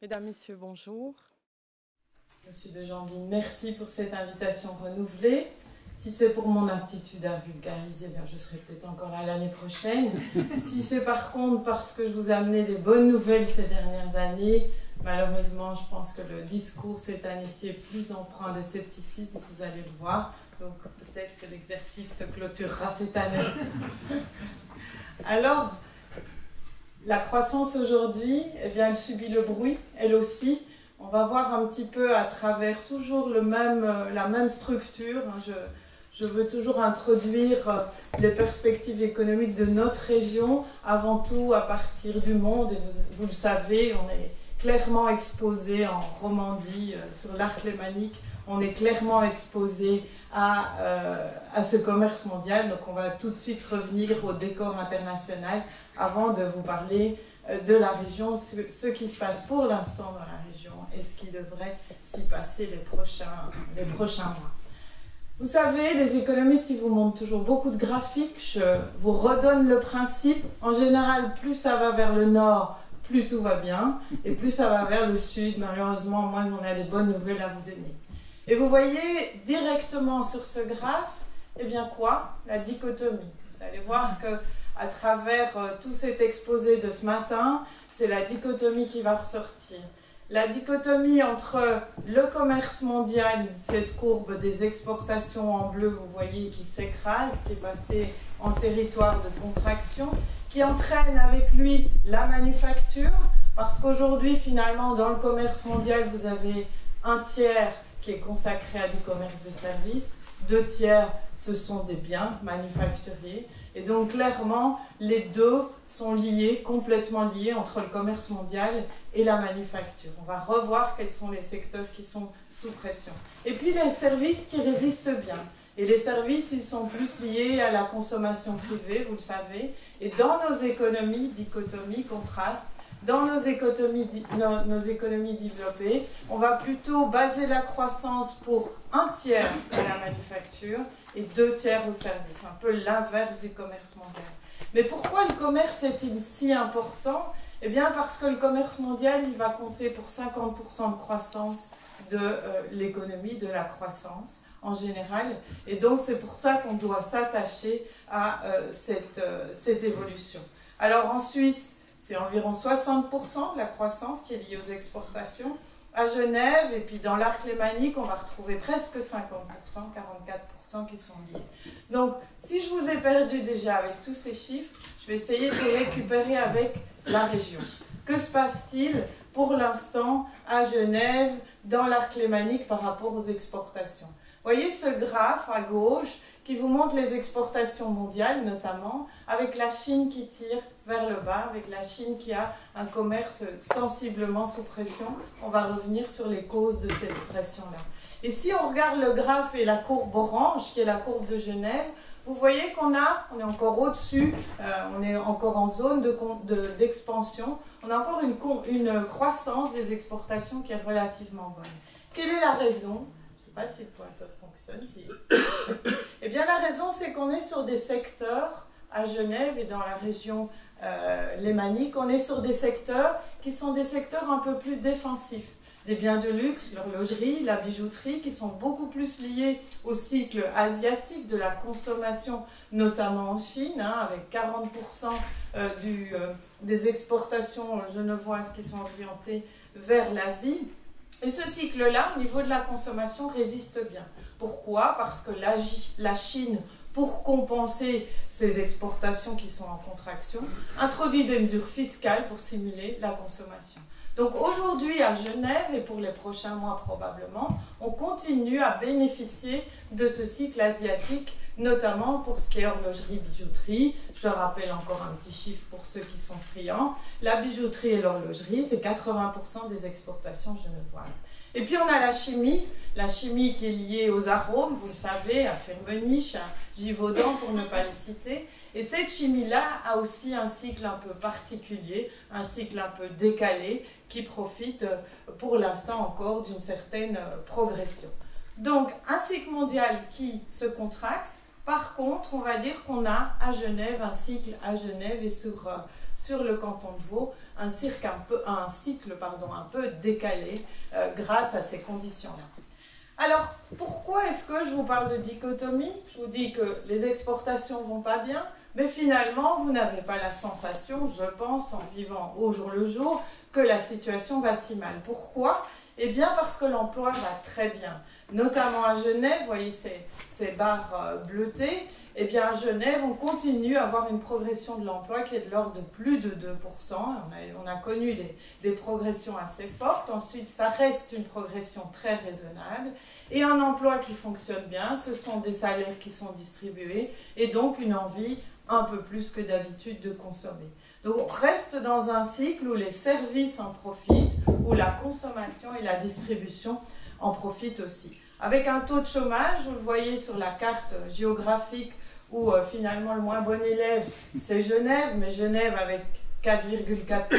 Mesdames, Messieurs, bonjour. Monsieur de Jambine, merci pour cette invitation renouvelée. Si c'est pour mon aptitude à vulgariser, bien, je serai peut-être encore là l'année prochaine. Si c'est par contre parce que je vous ai amené des bonnes nouvelles ces dernières années, malheureusement, je pense que le discours cette année-ci est plus empreint de scepticisme, vous allez le voir. Donc peut-être que l'exercice se clôturera cette année. Alors, la croissance aujourd'hui, eh bien, elle subit le bruit, elle aussi. On va voir un petit peu à travers toujours la même structure. Je veux toujours introduire les perspectives économiques de notre région, avant tout à partir du monde. Et vous le savez, on est clairement exposé en Romandie, sur l'arc lémanique, on est clairement exposé à ce commerce mondial. Donc on va tout de suite revenir au décor international avant de vous parler de la région, de ce qui se passe pour l'instant dans la région et ce qui devrait s'y passer les prochains mois. Vous savez, les économistes, ils vous montrent toujours beaucoup de graphiques. Je vous redonne le principe. En général, plus ça va vers le nord, plus tout va bien. Et plus ça va vers le sud, malheureusement, moins on a des bonnes nouvelles à vous donner. Et vous voyez directement sur ce graphe, eh bien quoi? La dichotomie. Vous allez voir que à travers tout cet exposé de ce matin, c'est la dichotomie qui va ressortir. La dichotomie entre le commerce mondial, cette courbe des exportations en bleu, vous voyez, qui s'écrase, qui est passée en territoire de contraction, qui entraîne avec lui la manufacture, parce qu'aujourd'hui, finalement, dans le commerce mondial, vous avez un tiers qui est consacré à du commerce de services, 2 tiers, ce sont des biens manufacturiers. Et donc, clairement, les deux sont liés, complètement liés entre le commerce mondial et la manufacture. On va revoir quels sont les secteurs qui sont sous pression. Et puis, les services qui résistent bien. Et les services, ils sont plus liés à la consommation privée, vous le savez. Et dans nos économies, dichotomie, contraste, dans nos économies développées, on va plutôt baser la croissance pour 1 tiers à la manufacture et 2 tiers au service, un peu l'inverse du commerce mondial. Mais pourquoi le commerce est-il si important? Eh bien parce que le commerce mondial, il va compter pour 50% de croissance de l'économie, de la croissance en général. Et donc c'est pour ça qu'on doit s'attacher à cette évolution. Alors en Suisse, c'est environ 60% de la croissance qui est liée aux exportations. À Genève, et puis dans l'arc lémanique, on va retrouver presque 50%, 44% qui sont liés. Donc, si je vous ai perdu déjà avec tous ces chiffres, je vais essayer de les récupérer avec la région. Que se passe-t-il pour l'instant à Genève, dans l'arc lémanique par rapport aux exportations? Vous voyez ce graphe à gauche qui vous montre les exportations mondiales, notamment, avec la Chine qui tire vers le bas, avec la Chine qui a un commerce sensiblement sous pression. On va revenir sur les causes de cette pression-là. Et si on regarde le graphe et la courbe orange, qui est la courbe de Genève, vous voyez qu'on est encore au-dessus, on est encore en zone d'expansion, on a encore une croissance des exportations qui est relativement bonne. Quelle est la raison? Je ne sais pas si le pointeur fonctionne. Eh bien, la raison, c'est qu'on est sur des secteurs à Genève et dans la région lémanique, on est sur des secteurs qui sont des secteurs un peu plus défensifs. Des biens de luxe, l'horlogerie, la bijouterie, qui sont beaucoup plus liés au cycle asiatique de la consommation, notamment en Chine, avec 40% des exportations genevoises qui sont orientées vers l'Asie. Et ce cycle-là, au niveau de la consommation, résiste bien. Pourquoi? Parce que la Chine, pour compenser ces exportations qui sont en contraction, introduit des mesures fiscales pour stimuler la consommation. Donc aujourd'hui à Genève, et pour les prochains mois probablement, on continue à bénéficier de ce cycle asiatique, notamment pour ce qui est horlogerie, bijouterie. Je rappelle encore un petit chiffre pour ceux qui sont friands. La bijouterie et l'horlogerie, c'est 80% des exportations genevoises. Et puis on a la chimie qui est liée aux arômes, vous le savez, à Firmenich, à Givaudan pour ne pas les citer. Et cette chimie-là a aussi un cycle un peu particulier, un cycle un peu décalé, qui profite pour l'instant encore d'une certaine progression. Donc un cycle mondial qui se contracte, Par contre, on va dire qu'on a à Genève un cycle à Genève et sur le canton de Vaud, un cycle un peu décalé grâce à ces conditions-là. Alors, pourquoi est-ce que je vous parle de dichotomie? Je vous dis que les exportations vont pas bien, mais finalement, vous n'avez pas la sensation, je pense, en vivant au jour le jour, que la situation va si mal. Pourquoi? Eh bien, parce que l'emploi va très bien. Notamment à Genève, vous voyez ces barres bleutées, eh bien à Genève, on continue à avoir une progression de l'emploi qui est de l'ordre de plus de 2%. On a connu des progressions assez fortes. Ensuite, ça reste une progression très raisonnable. Et un emploi qui fonctionne bien, ce sont des salaires qui sont distribués et donc une envie un peu plus que d'habitude de consommer. Donc on reste dans un cycle où les services en profitent, où la consommation et la distribution en profitent aussi. Avec un taux de chômage, vous le voyez sur la carte géographique où finalement le moins bon élève c'est Genève, mais Genève avec 4,4%,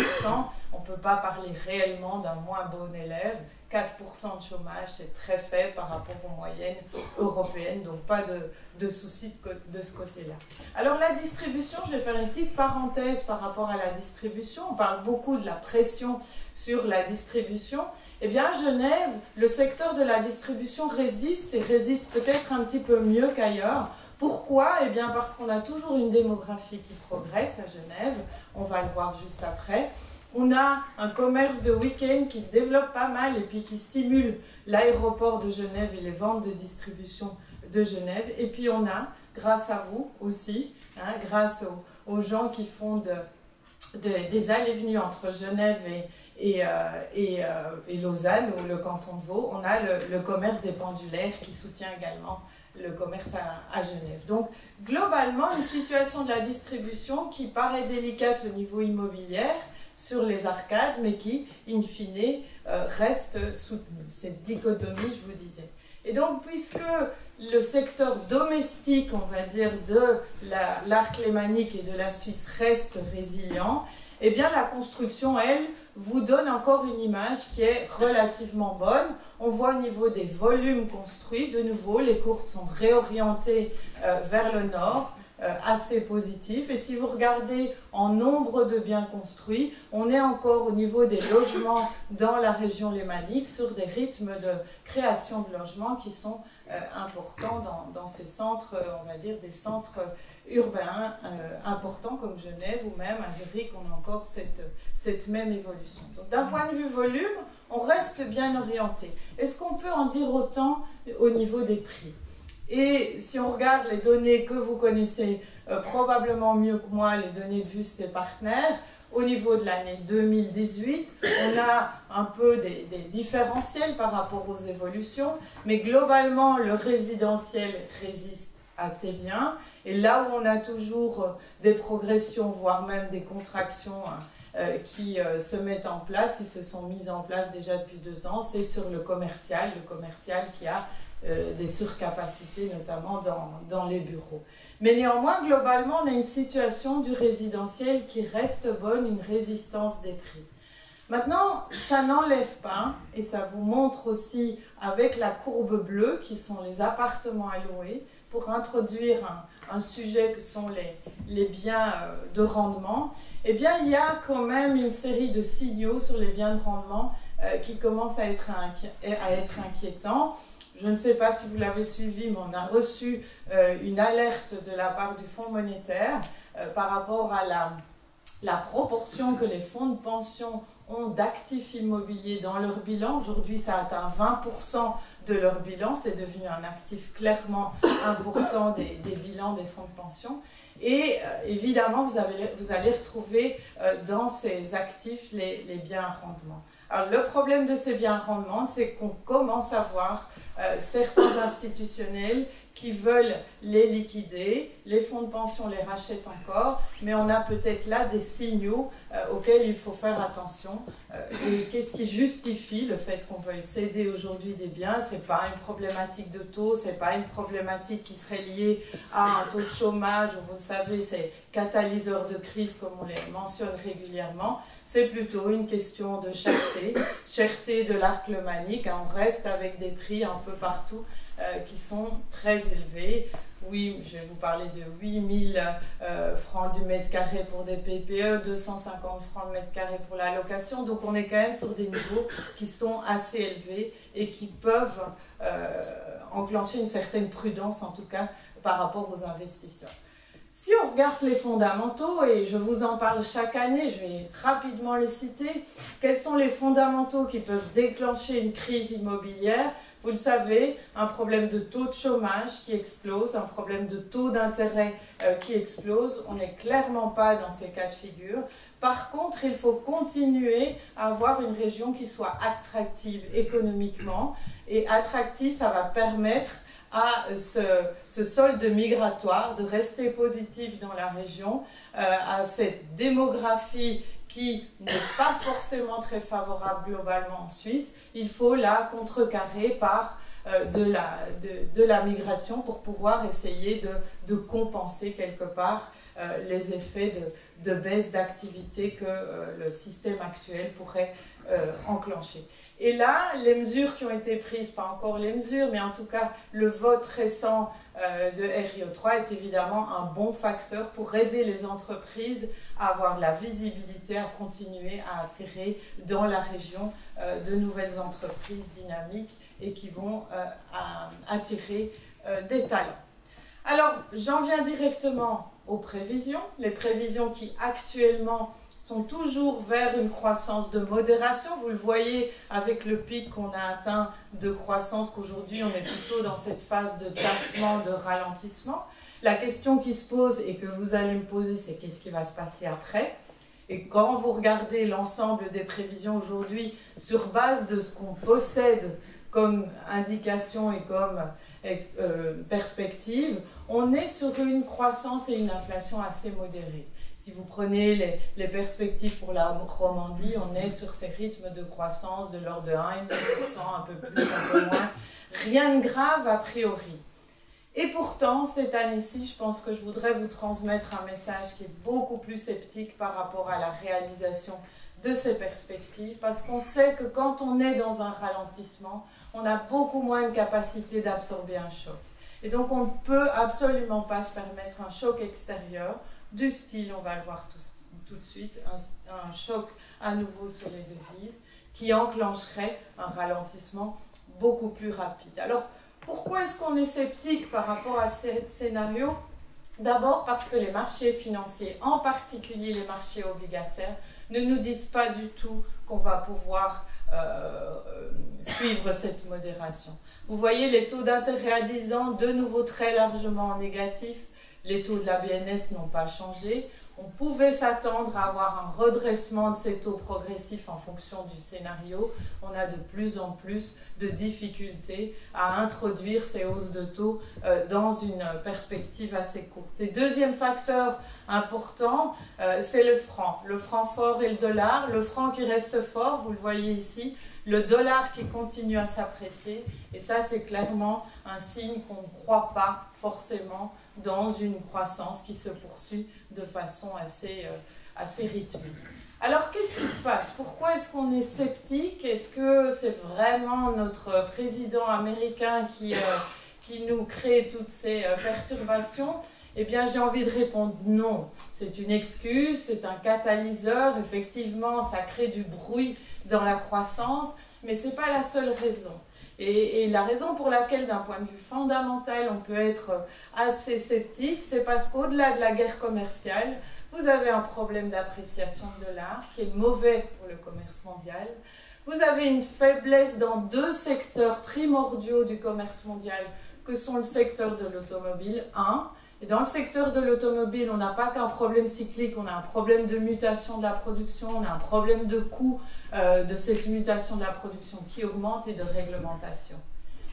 on ne peut pas parler réellement d'un moins bon élève. 4% de chômage, c'est très faible par rapport aux moyennes européennes, donc pas de souci de ce côté-là. Alors la distribution, je vais faire une petite parenthèse par rapport à la distribution. On parle beaucoup de la pression sur la distribution. Eh bien à Genève, le secteur de la distribution résiste et résiste peut-être un petit peu mieux qu'ailleurs. Pourquoi? Eh bien parce qu'on a toujours une démographie qui progresse à Genève, on va le voir juste après. On a un commerce de week-end qui se développe pas mal et puis qui stimule l'aéroport de Genève et les ventes de distribution de Genève. Et puis on a, grâce à vous aussi, grâce aux gens qui font des allées-venues entre Genève et Lausanne ou le canton de Vaud, on a le commerce des pendulaires qui soutient également le commerce à Genève. Donc, globalement, une situation de la distribution qui paraît délicate au niveau immobilier sur les arcades, mais qui, in fine, reste soutenue. Cette dichotomie, je vous disais. Et donc, puisque le secteur domestique, on va dire, de l'arc lémanique et de la Suisse reste résilient, eh bien, la construction, elle, vous donne encore une image qui est relativement bonne. On voit au niveau des volumes construits, de nouveau, les courbes sont réorientées vers le nord, assez positif. Et si vous regardez en nombre de biens construits, on est encore au niveau des logements dans la région lémanique sur des rythmes de création de logements qui sont importants dans ces centres, on va dire des centres urbains importants comme Genève ou même à Zurich, on a encore cette même évolution. Donc d'un point de vue volume, on reste bien orienté. Est-ce qu'on peut en dire autant au niveau des prix ? Et si on regarde les données que vous connaissez probablement mieux que moi, les données de Wüest et Partners, au niveau de l'année 2018, on a un peu des différentiels par rapport aux évolutions, mais globalement, le résidentiel résiste assez bien. Et là où on a toujours des progressions, voire même des contractions qui se mettent en place, qui se sont mises en place déjà depuis 2 ans, c'est sur le commercial qui a des surcapacités, notamment dans les bureaux. Mais néanmoins, globalement, on a une situation du résidentiel qui reste bonne, une résistance des prix. Maintenant, ça n'enlève pas, et ça vous montre aussi avec la courbe bleue, qui sont les appartements à louer, pour introduire un sujet que sont les biens de rendement, eh bien, il y a quand même une série de signaux sur les biens de rendement qui commencent à être inquiétants. Je ne sais pas si vous l'avez suivi, mais on a reçu une alerte de la part du Fonds monétaire par rapport à la proportion que les fonds de pension ont d'actifs immobiliers dans leur bilan. Aujourd'hui, ça atteint 20% de leur bilan. C'est devenu un actif clairement important des bilans des fonds de pension. Et évidemment, vous allez retrouver dans ces actifs les biens à rendement. Alors, le problème de ces biens à rendement, c'est qu'on commence à voir certains institutionnels qui veulent les liquider, les fonds de pension les rachètent encore, mais on a peut-être là des signaux auxquels il faut faire attention. Et qu'est-ce qui justifie le fait qu'on veuille céder aujourd'hui des biens? Ce n'est pas une problématique de taux, ce n'est pas une problématique qui serait liée à un taux de chômage, où vous le savez, c'est catalyseur de crise comme on les mentionne régulièrement. C'est plutôt une question de cherté de l'arc lémanique. On reste avec des prix un peu partout qui sont très élevés. oui, je vais vous parler de 8000 francs du mètre carré pour des PPE, 250 francs du mètre carré pour la location. Donc on est quand même sur des niveaux qui sont assez élevés et qui peuvent enclencher une certaine prudence, en tout cas par rapport aux investisseurs. Si on regarde les fondamentaux, et je vous en parle chaque année, je vais rapidement les citer, quels sont les fondamentaux qui peuvent déclencher une crise immobilière? Vous le savez, un problème de taux de chômage qui explose, un problème de taux d'intérêt qui explose. On n'est clairement pas dans ces cas de figure. Par contre, il faut continuer à avoir une région qui soit attractive économiquement. Et attractive, ça va permettre à ce solde migratoire de rester positif dans la région, à cette démographie qui n'est pas forcément très favorable globalement en Suisse. Il faut la contrecarrer par de la migration pour pouvoir essayer de compenser quelque part les effets de baisse d'activité que le système actuel pourrait enclencher. Et là, les mesures qui ont été prises, pas encore les mesures, mais en tout cas le vote récent de RIO3 est évidemment un bon facteur pour aider les entreprises à avoir de la visibilité, à continuer à attirer dans la région de nouvelles entreprises dynamiques et qui vont attirer des talents. Alors, j'en viens directement aux prévisions. Les prévisions qui actuellement sont toujours vers une croissance de modération. Vous le voyez avec le pic qu'on a atteint de croissance, qu'aujourd'hui on est plutôt dans cette phase de tassement, de ralentissement. La question qui se pose et que vous allez me poser, c'est qu'est-ce qui va se passer après? Et quand vous regardez l'ensemble des prévisions aujourd'hui sur base de ce qu'on possède comme indication et comme perspective, on est sur une croissance et une inflation assez modérée. Si vous prenez les perspectives pour la Romandie, on est sur ces rythmes de croissance de l'ordre de 1,5%, un peu plus, un peu moins. Rien de grave a priori. Et pourtant, cette année-ci, je pense que je voudrais vous transmettre un message qui est beaucoup plus sceptique par rapport à la réalisation de ces perspectives, parce qu'on sait que quand on est dans un ralentissement, on a beaucoup moins de capacité d'absorber un choc. Et donc, on ne peut absolument pas se permettre un choc extérieur, du style, on va le voir tout de suite, un choc à nouveau sur les devises qui enclencherait un ralentissement beaucoup plus rapide. Alors, pourquoi est-ce qu'on est sceptique par rapport à ces scénarios? D'abord parce que les marchés financiers, en particulier les marchés obligataires, ne nous disent pas du tout qu'on va pouvoir suivre cette modération. Vous voyez les taux d'intérêt à 10 ans, de nouveau très largement négatifs. Les taux de la BNS n'ont pas changé. On pouvait s'attendre à avoir un redressement de ces taux progressifs en fonction du scénario. On a de plus en plus de difficultés à introduire ces hausses de taux dans une perspective assez courte. Et deuxième facteur important, c'est le franc fort et le dollar. Le franc qui reste fort, vous le voyez ici, le dollar qui continue à s'apprécier. Et ça, c'est clairement un signe qu'on ne croit pas forcément dans une croissance qui se poursuit de façon assez rythmique. Alors, qu'est-ce qui se passe? Pourquoi est-ce qu'on est sceptique? Est-ce que c'est vraiment notre président américain qui nous crée toutes ces perturbations? Eh bien, j'ai envie de répondre non. C'est une excuse, c'est un catalyseur. Effectivement, ça crée du bruit dans la croissance, mais ce n'est pas la seule raison. Et la raison pour laquelle, d'un point de vue fondamental, on peut être assez sceptique, c'est parce qu'au-delà de la guerre commerciale, vous avez un problème d'appréciation de dollar qui est mauvais pour le commerce mondial. Vous avez une faiblesse dans deux secteurs primordiaux du commerce mondial, que sont le secteur de l'automobile, et dans le secteur de l'automobile, on n'a pas qu'un problème cyclique, on a un problème de mutation de la production, on a un problème de coût de cette mutation de la production qui augmente et de réglementation.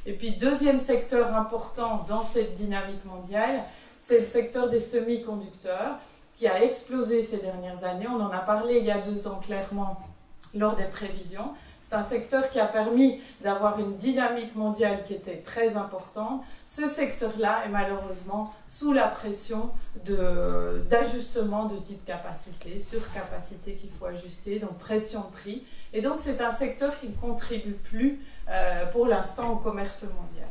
Et puis, deuxième secteur important dans cette dynamique mondiale, c'est le secteur des semi-conducteurs qui a explosé ces dernières années. On en a parlé il y a 2 ans clairement lors des prévisions. C'est un secteur qui a permis d'avoir une dynamique mondiale qui était très importante. Ce secteur-là est malheureusement sous la pression d'ajustement de type capacité, surcapacité qu'il faut ajuster, donc pression de prix. Et donc c'est un secteur qui ne contribue plus pour l'instant au commerce mondial.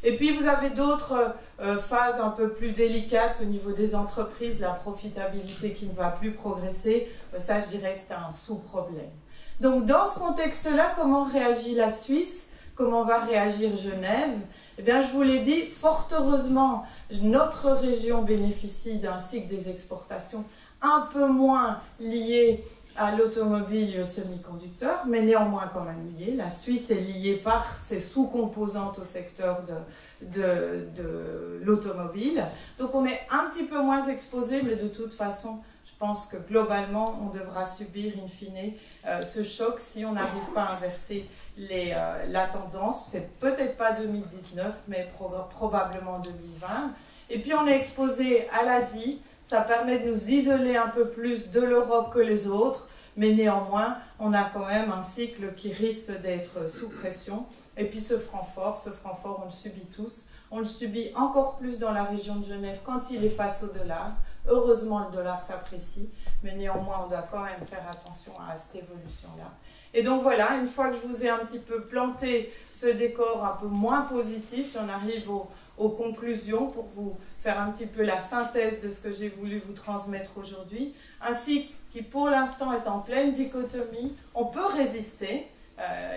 Et puis vous avez d'autres phases un peu plus délicates au niveau des entreprises, la profitabilité qui ne va plus progresser, ça je dirais que c'est un sous-problème. Donc dans ce contexte-là, comment réagit la Suisse? Comment va réagir Genève? Eh bien, je vous l'ai dit, fort heureusement, notre région bénéficie d'un cycle des exportations un peu moins lié à l'automobile et aux semi-conducteurs, mais néanmoins quand même lié. La Suisse est liée par ses sous-composantes au secteur de l'automobile. Donc on est un petit peu moins exposé, mais de toute façon, je pense que globalement, on devra subir in fine ce choc si on n'arrive pas à inverser la tendance. C'est peut-être pas 2019, mais probablement 2020. Et puis on est exposé à l'Asie. Ça permet de nous isoler un peu plus de l'Europe que les autres, mais néanmoins, on a quand même un cycle qui risque d'être sous pression. Et puis ce franc fort, on le subit tous. On le subit encore plus dans la région de Genève quand il est face au dollar. Heureusement, le dollar s'apprécie, mais néanmoins, on doit quand même faire attention à cette évolution-là. Et donc voilà, une fois que je vous ai un petit peu planté ce décor un peu moins positif, j'en arrive aux conclusions pour vous faire un petit peu la synthèse de ce que j'ai voulu vous transmettre aujourd'hui. Un cycle qui pour l'instant est en pleine dichotomie. On peut résister.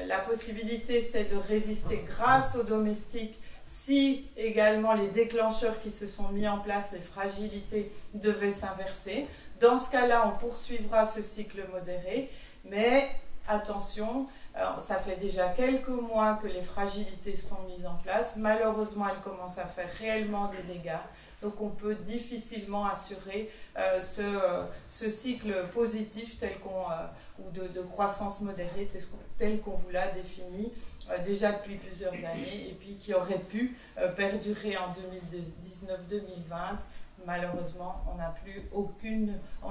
La possibilité c'est de résister grâce aux domestiques si également les déclencheurs qui se sont mis en place, les fragilités, devaient s'inverser. Dans ce cas-là, on poursuivra ce cycle modéré. Mais attention, ça fait déjà quelques mois que les fragilités sont mises en place. Malheureusement, elles commencent à faire réellement des dégâts. Donc on peut difficilement assurer ce cycle positif ou de croissance modérée tel qu'on vous l'a défini déjà depuis plusieurs années et puis qui aurait pu perdurer en 2019-2020. Malheureusement, on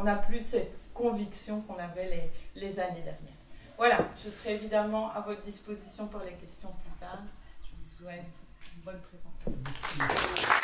n'a plus cette conviction qu'on avait les années dernières. Voilà, je serai évidemment à votre disposition pour les questions plus tard. Je vous souhaite une bonne présentation. Merci.